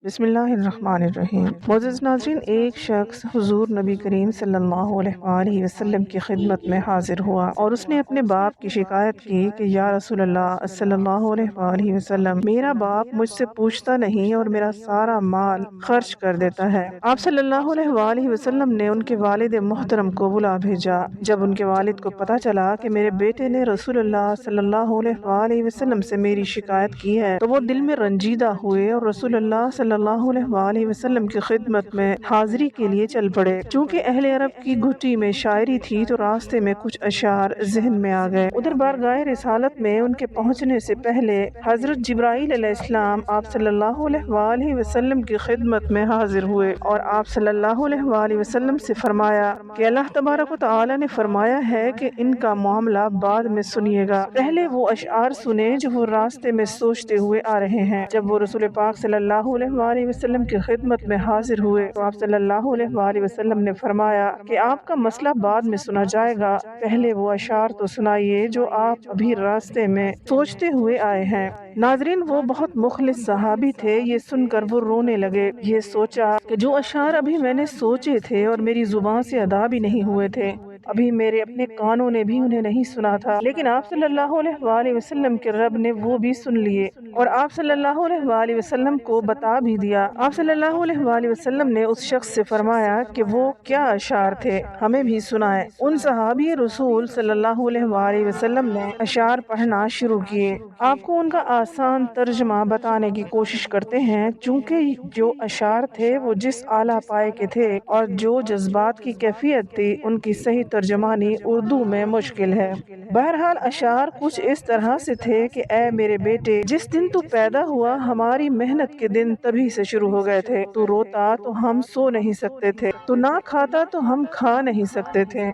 بسم اللہ الرحمن الرحیم۔ معزز ناظرین، ایک شخص حضور نبی کریم صلی اللہ علیہ وآلہ وسلم کی خدمت میں حاضر ہوا اور اس نے اپنے باپ کی شکایت کی کہ یا رسول اللہ صلی اللہ علیہ وآلہ وسلم، میرا باپ مجھ سے پوچھتا نہیں اور میرا سارا مال خرچ کر دیتا ہے۔ آپ صلی اللہ علیہ وآلہ وسلم نے ان کے والد محترم کو بلا بھیجا۔ جب ان کے والد کو پتا چلا کہ میرے بیٹے نے رسول اللہ صلی اللہ علیہ وآلہ وسلم سے میری شکایت کی ہے تو وہ دل میں رنجیدہ ہوئے اور رسول اللہ صلی اللہ علیہ وآلہ وسلم کی خدمت میں حاضری کے لیے چل پڑے۔ چونکہ اہل عرب کی گھٹی میں شاعری تھی تو راستے میں کچھ اشعار ذہن میں آ گئے۔ ادھر بارگاہ رسالت میں ان کے پہنچنے سے پہلے حضرت جبرائیل علیہ السلام آپ صلی اللہ علیہ وآلہ وسلم کی خدمت میں حاضر ہوئے اور آپ صلی اللہ علیہ وآلہ وسلم سے فرمایا کہ اللہ تبارک و تعالی نے فرمایا ہے کہ ان کا معاملہ بعد میں سنیے گا، پہلے وہ اشعار سنے جو وہ راستے میں سوچتے ہوئے آ رہے ہیں۔ جب وہ رسول پاک صلی اللہ علیہ وآلہ وسلم کی خدمت میں حاضر ہوئے تو آپ صلی اللہ علیہ وآلہ وسلم نے فرمایا کہ آپ کا مسئلہ بعد میں سنا جائے گا، پہلے وہ اشعار تو سنائیے جو آپ ابھی راستے میں سوچتے ہوئے آئے ہیں۔ ناظرین، وہ بہت مخلص صحابی تھے۔ یہ سن کر وہ رونے لگے۔ یہ سوچا کہ جو اشعار ابھی میں نے سوچے تھے اور میری زبان سے ادا بھی نہیں ہوئے تھے، ابھی میرے اپنے کانوں نے بھی انہیں نہیں سنا تھا، لیکن آپ صلی اللہ علیہ وآلہ وسلم کے رب نے وہ بھی سن لیے اور آپ صلی اللہ علیہ وآلہ وسلم کو بتا بھی دیا۔ آپ صلی اللہ علیہ وآلہ وسلم نے اس شخص سے فرمایا کہ وہ کیا اشعار تھے، ہمیں بھی سنائے۔ ان صحابی رسول صلی اللہ علیہ وآلہ وسلم نے اشعار پڑھنا شروع کیے۔ آپ کو ان کا آسان ترجمہ بتانے کی کوشش کرتے ہیں، چونکہ جو اشعار تھے وہ جس اعلیٰ پائے کے تھے اور جو جذبات کی کیفیت تھی ان کی صحیح ترجمانی اردو میں مشکل ہے۔ بہرحال اشعار کچھ اس طرح سے تھے کہ اے میرے بیٹے، جس دن تو پیدا ہوا ہماری محنت کے دن تبھی سے شروع ہو گئے تھے۔ تو روتا تو ہم سو نہیں سکتے تھے، تو نہ کھاتا تو ہم کھا نہیں سکتے تھے،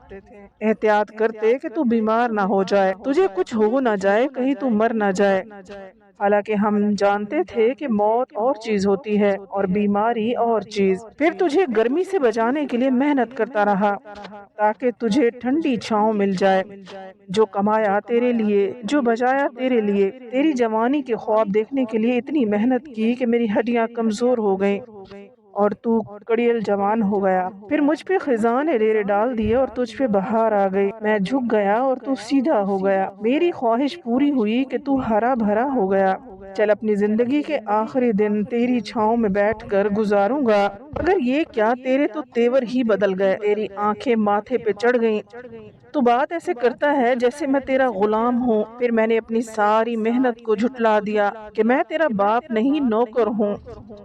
احتیاط کرتے کہ تو بیمار نہ ہو جائے، تجھے کچھ ہو نہ جائے، کہیں تو مر نہ جائے، حالانکہ ہم جانتے تھے کہ موت اور چیز ہوتی ہے اور بیماری اور چیز۔ پھر تجھے گرمی سے بچانے کے لیے محنت کرتا رہا تاکہ تجھے ٹھنڈی چھاؤں مل جائے۔ جو کمایا تیرے لیے، جو بچایا تیرے لیے، تیری جوانی کے خواب دیکھنے کے لیے اتنی محنت کی کہ میری ہڈیاں کمزور ہو گئیں اور تو کڑیل جوان ہو گیا۔ پھر مجھ پہ خزاں نے ڈیرے ڈال دیے اور تجھ پہ بہار آ گئی، میں جھک گیا اور تو سیدھا ہو گیا، میری خواہش پوری ہوئی کہ تو ہرا بھرا ہو گیا۔ چل اپنی زندگی کے آخری دن تیری چھاؤں میں بیٹھ کر گزاروں گا، مگر یہ کیا تیرے تو تیور ہی بدل گئے، تیری آنکھیں ماتھے پہ چڑھ گئیں، تو بات ایسے کرتا ہے جیسے میں تیرا غلام ہوں۔ پھر میں نے اپنی ساری محنت کو جھٹلا دیا کہ میں تیرا باپ نہیں نوکر ہوں،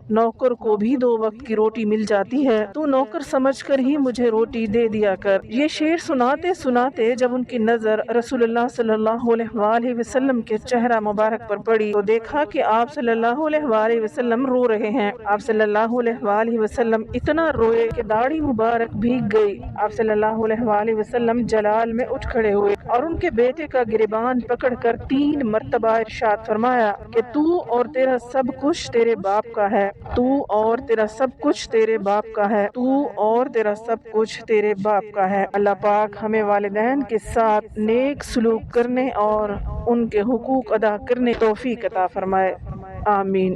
نوکر کو بھی 2 وقت کی روٹی مل جاتی ہے، تو نوکر سمجھ کر ہی مجھے روٹی دے دیا کر۔ یہ شعر سناتے سناتے جب ان کی نظر رسول اللہ صلی اللہ علیہ وآلہ وسلم کے چہرہ مبارک پر پڑی تو دیکھا کہ آپ صلی اللہ علیہ وآلہ وسلم رو رہے ہیں۔ آپ صلی اللہ علیہ وآلہ وسلم اتنا روئے کہ داڑھی مبارک بھیگ گئی۔ آپ صلی اللہ علیہ وآلہ وسلم جلال میں اٹھ کھڑے ہوئے اور ان کے بیٹے کا گریبان پکڑ کر 3 مرتبہ ارشاد فرمایا کہ تو اور تیرا سب کچھ تیرے باپ کا ہے، تو اور تیرا سب کچھ تیرے باپ کا ہے، تو اور تیرا سب کچھ تیرے باپ کا ہے۔ اللہ پاک ہمیں والدین کے ساتھ نیک سلوک کرنے اور ان کے حقوق ادا کرنے توفیق عطا فرمائے، آمین۔